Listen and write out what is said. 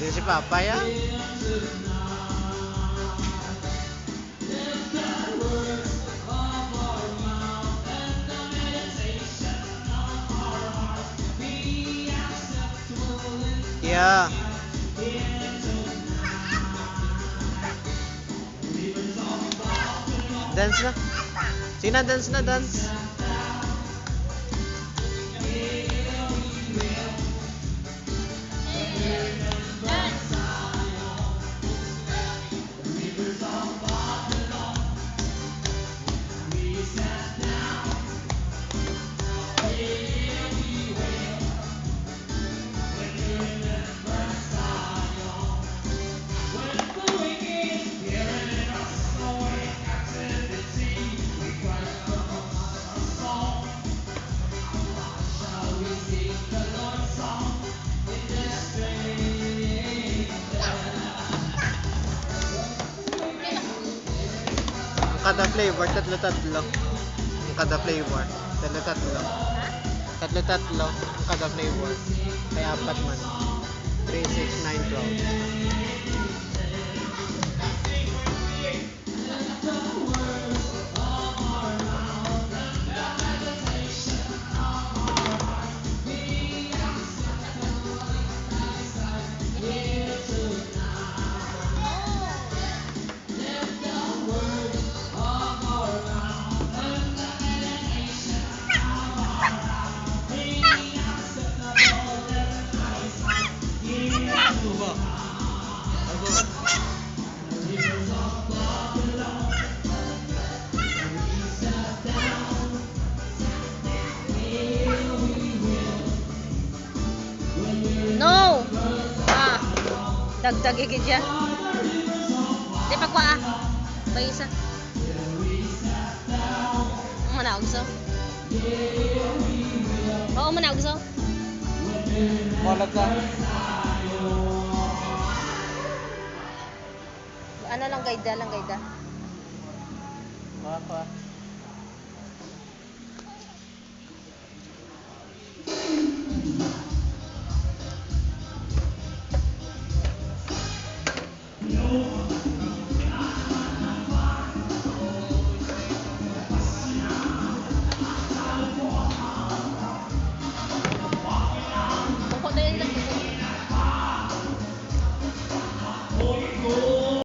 Yung si Papa yan. Yeah. Dance na. Sina dance na dance. Kada flavor, tatlo-tatlo. Yung kada flavor, tatlo-tatlo. Tatlo-tatlo, yung kada flavor. Kaya apat man. 3, 6, 9, 12. No! Dagdag igid ya. Di pagwa Bay isa. Manaog so. Oo, manaog so. Molag ka. Ano lang gayda, Papa.